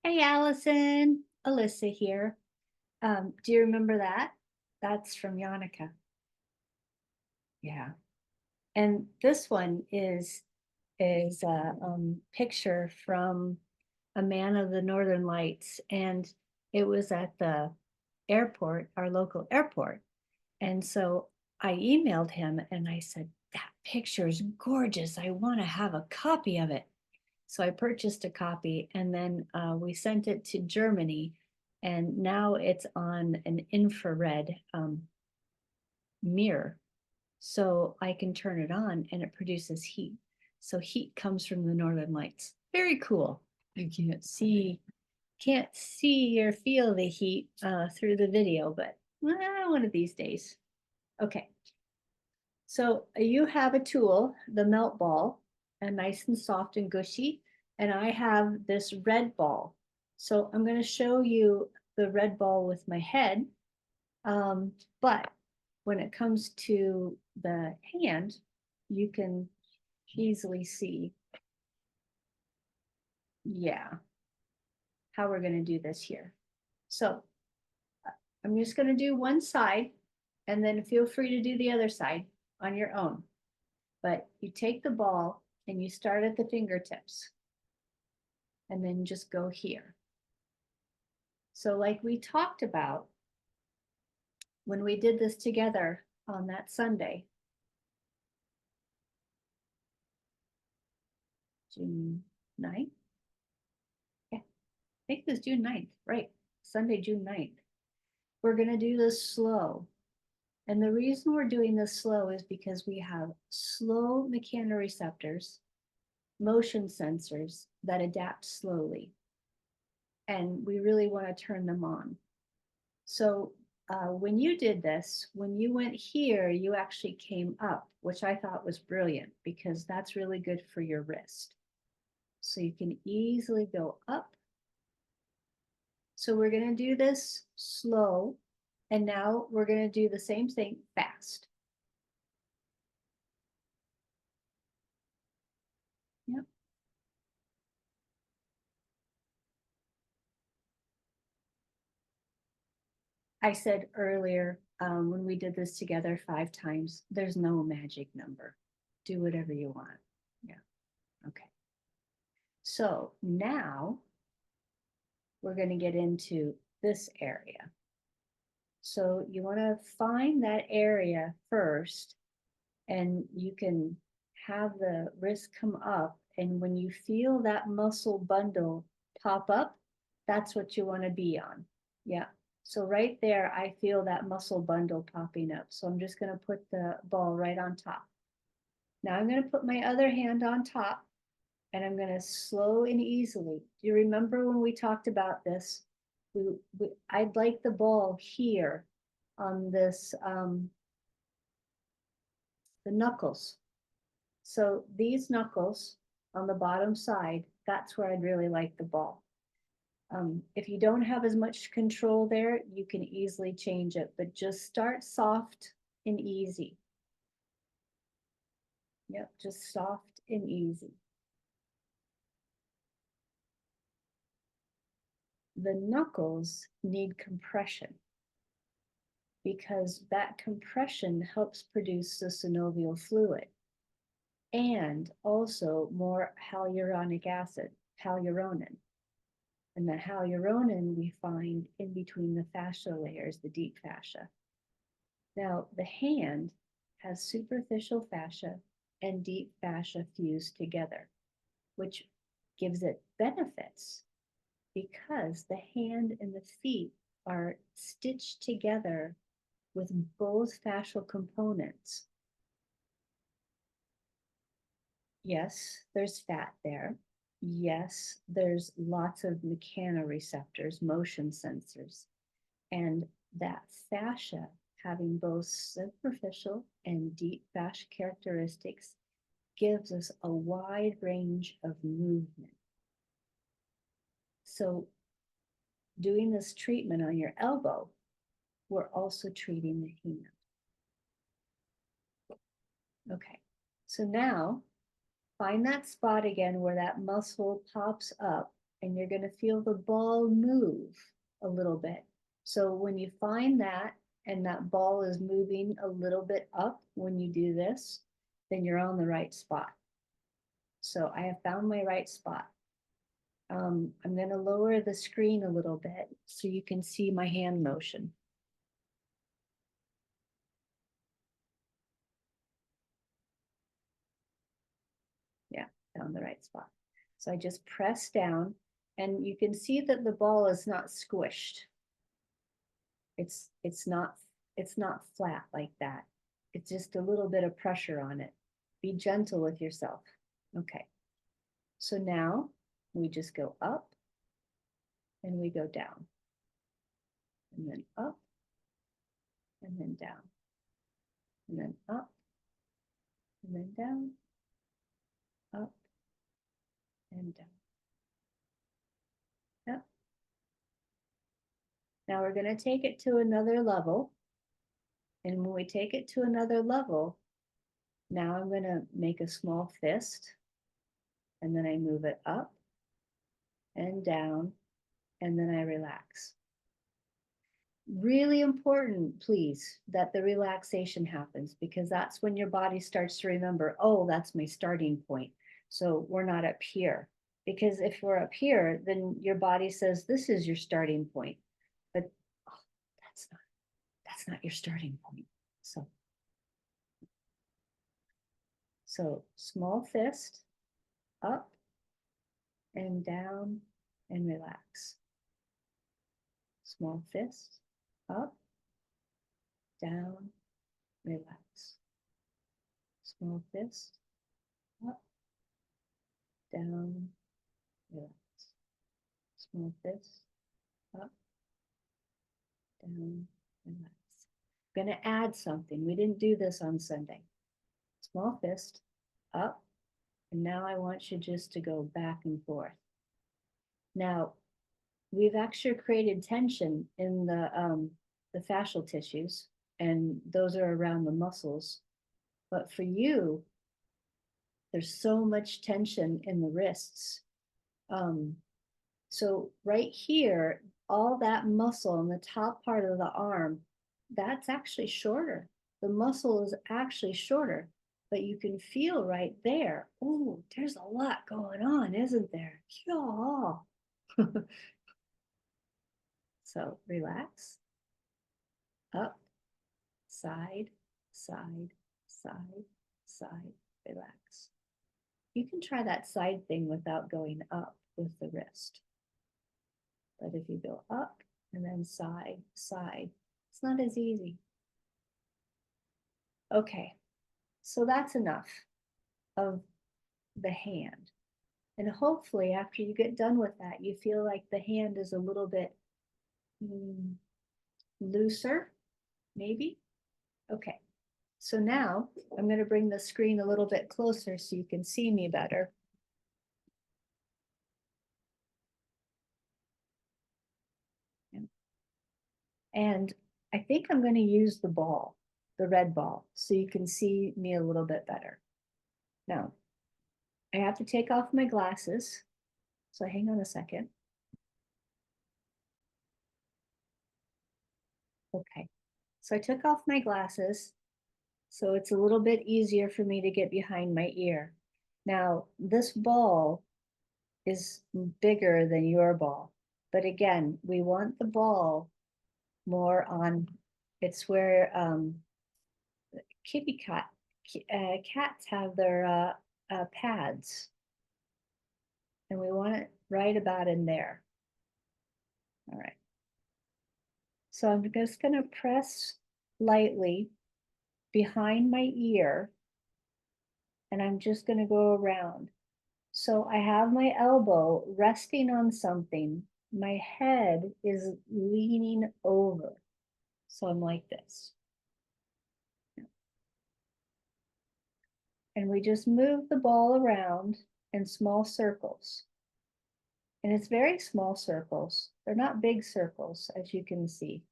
Hey, Allison, Allissa here. Do you remember that? That's from Yannicka. Yeah. And this one is a picture from a man of the Northern Lights, and it was at the airport, our local airport. And so I emailed him and I said, "That picture is gorgeous. I want to have a copy of it." So I purchased a copy and then we sent it to Germany. And now it's on an infrared mirror. So I can turn it on and it produces heat. So heat comes from the Northern Lights. Very cool. You can't see or feel the heat through the video, but one of these days. Okay. So you have a tool, the melt ball, and nice and soft and gushy. And I have this red ball. So I'm going to show you the red ball with my head. But when it comes to the hand, you can easily see, yeah, how we're going to do this here. So I'm just going to do one side and then feel free to do the other side on your own. But you take the ball and you start at the fingertips and then just go here. So like we talked about when we did this together on that Sunday, June 9th. Yeah, I think it was June 9th, right? Sunday, June 9th. We're going to do this slow. And the reason we're doing this slow is because we have slow mechanoreceptors, motion sensors that adapt slowly. And we really want to turn them on. So when you did this, when you went here, you actually came up, which I thought was brilliant because that's really good for your wrist. So you can easily go up. So we're going to do this slow. And now we're going to do the same thing fast. Yep. I said earlier when we did this together 5 times, there's no magic number. Do whatever you want. Yeah. Okay. So now we're going to get into this area. So you want to find that area first, and you can have the wrist come up. And when you feel that muscle bundle pop up, that's what you want to be on. Yeah. So right there, I feel that muscle bundle popping up. So I'm just going to put the ball right on top. Now I'm going to put my other hand on top and I'm going to slow and easily. Do you remember when we talked about this? I'd like the ball here on this, the knuckles. So these knuckles on the bottom side, that's where I'd really like the ball. If you don't have as much control there, you can easily change it, but just start soft and easy. Yep, just soft and easy. The knuckles need compression because that compression helps produce the synovial fluid and also more hyaluronic acid, hyaluronan. And the hyaluronan we find in between the fascia layers, the deep fascia. Now, the hand has superficial fascia and deep fascia fused together, which gives it benefits because the hand and the feet are stitched together with both fascial components. Yes, there's fat there. Yes, there's lots of mechanoreceptors, motion sensors. And that fascia, having both superficial and deep fascia characteristics, gives us a wide range of movement. So doing this treatment on your elbow, we're also treating the hand. Okay, so now find that spot again where that muscle pops up and you're going to feel the ball move a little bit. So when you find that, and that ball is moving a little bit up when you do this, then you're on the right spot. So I have found my right spot. I'm going to lower the screen a little bit so you can see my hand motion. Yeah, found the right spot. So I just press down, and you can see that the ball is not squished. It's not flat like that. It's just a little bit of pressure on it. Be gentle with yourself. Okay. So now we just go up and we go down, and then up and then down, and then up and then down, up and down. Yep. Now we're going to take it to another level. And when we take it to another level, now I'm going to make a small fist, and then I move it up and down, and then I relax. Really important, please, that the relaxation happens, because that's when your body starts to remember, oh, that's my starting point. So we're not up here. Because if we're up here, then your body says, this is your starting point. But oh, that's not your starting point. So small fist, up and down and relax. Small fist, up, down, relax. Small fist, up, down, relax. Small fist, up, down, relax. I'm going to add something. We didn't do this on Sunday. Small fist, up, and now I want you just to go back and forth. Now, we've actually created tension in the fascial tissues, and those are around the muscles. But for you, there's so much tension in the wrists. So right here, all that muscle in the top part of the arm, that's actually shorter. The muscle is actually shorter, but you can feel right there. Oh, there's a lot going on, isn't there? Yeah. So relax, up, side, side, side, side, relax. You can try that side thing without going up with the wrist. But if you go up and then side, side, it's not as easy. Okay, so that's enough of the hand. And hopefully after you get done with that, you feel like the hand is a little bit looser, maybe? Okay, so now I'm going to bring the screen a little bit closer so you can see me better. And I think I'm going to use the ball, the red ball, so you can see me a little bit better. Now, I have to take off my glasses. So hang on a second. Okay, so I took off my glasses, so it's a little bit easier for me to get behind my ear. Now, this ball is bigger than your ball, but again, we want the ball more on, it's where kitty cat, cats have their pads, and we want it right about in there. All right. So I'm just going to press lightly behind my ear, and I'm just going to go around. So I have my elbow resting on something. My head is leaning over. So I'm like this. And we just move the ball around in small circles. And it's very small circles. They're not big circles, as you can see.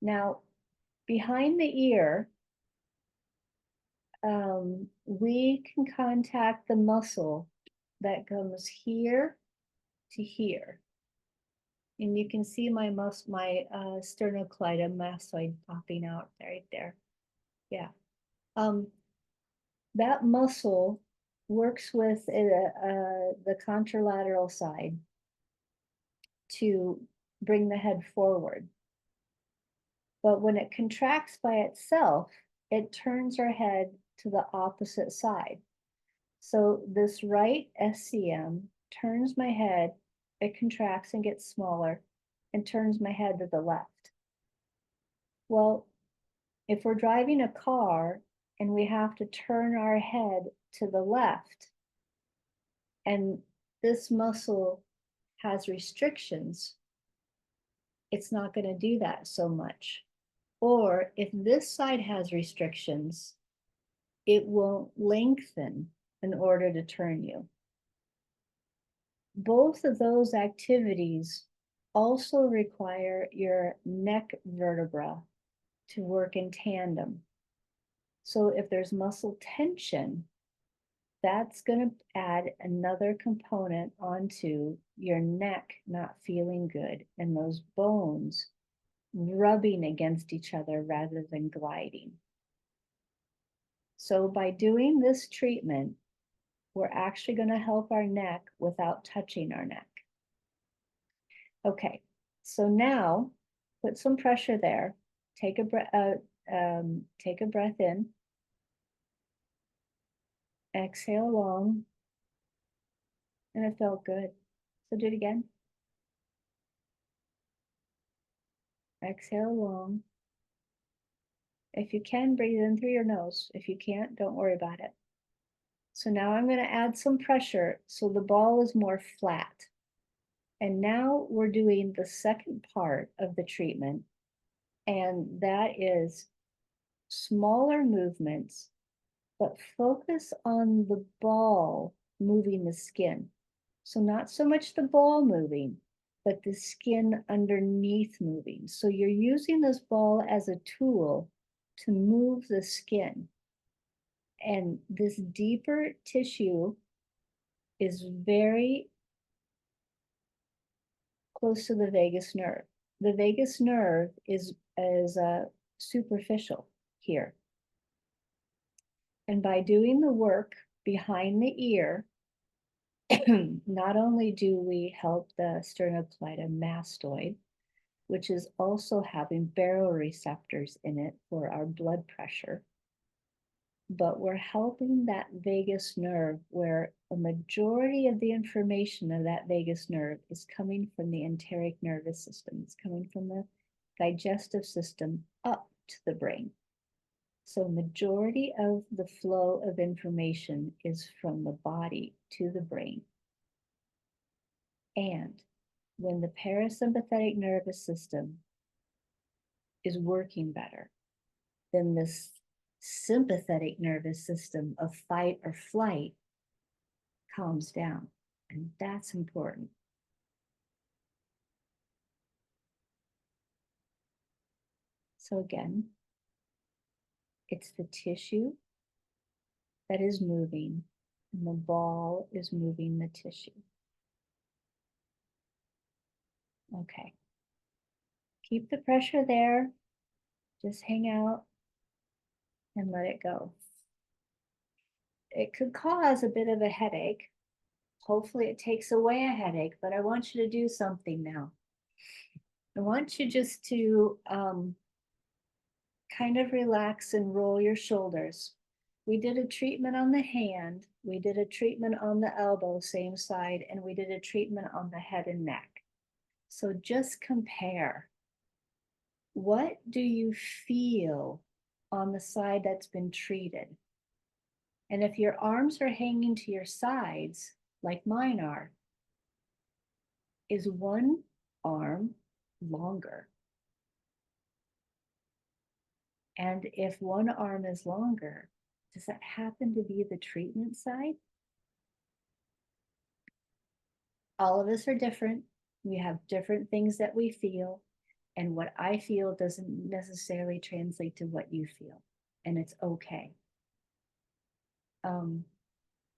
Now, behind the ear, we can contact the muscle that comes here to here. And you can see my sternocleidomastoid popping out right there. Yeah. That muscle works with the contralateral side to bring the head forward. But when it contracts by itself, it turns our head to the opposite side. So this right SCM turns my head, it contracts and gets smaller and turns my head to the left. Well, if we're driving a car and we have to turn our head to the left, and this muscle has restrictions, it's not going to do that so much. Or if this side has restrictions, it won't lengthen in order to turn you. Both of those activities also require your neck vertebra to work in tandem. So if there's muscle tension, that's going to add another component onto your neck not feeling good and those bones rubbing against each other rather than gliding. So by doing this treatment, we're actually going to help our neck without touching our neck. Okay, so now put some pressure there. Take a breath in. Exhale long. And it felt good. So do it again. Exhale long. If you can, breathe in through your nose. If you can't, don't worry about it. So now I'm going to add some pressure so the ball is more flat. And now we're doing the second part of the treatment, and that is smaller movements, but focus on the ball moving the skin. So not so much the ball moving, but the skin underneath moving. So you're using this ball as a tool to move the skin. And this deeper tissue is very close to the vagus nerve. The vagus nerve is superficial here. And by doing the work behind the ear, not only do we help the sternocleidomastoid, which is also having baroreceptors in it for our blood pressure, but we're helping that vagus nerve where a majority of the information of that vagus nerve is coming from the enteric nervous system. It's coming from the digestive system up to the brain. So majority of the flow of information is from the body to the brain. And when the parasympathetic nervous system is working better, then this sympathetic nervous system of fight or flight calms down. And that's important. So again, it's the tissue that is moving, and the ball is moving the tissue. Okay. Keep the pressure there. Just hang out and let it go. It could cause a bit of a headache. Hopefully it takes away a headache, but I want you to do something now. I want you just to kind of relax and roll your shoulders. We did a treatment on the hand, we did a treatment on the elbow, same side, and we did a treatment on the head and neck. So just compare. What do you feel on the side that's been treated? And if your arms are hanging to your sides, like mine are, is one arm longer? And if one arm is longer, does that happen to be the treatment side? All of us are different. We have different things that we feel. And what I feel doesn't necessarily translate to what you feel. And it's okay.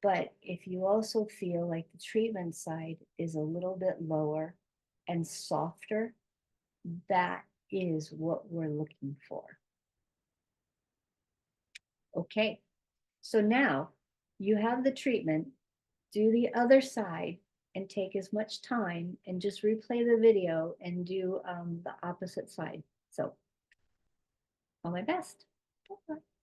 But if you also feel like the treatment side is a little bit lower and softer, that is what we're looking for. Okay, so now you have the treatment, do the other side and take as much time and just replay the video and do the opposite side. So, all my best. Bye-bye.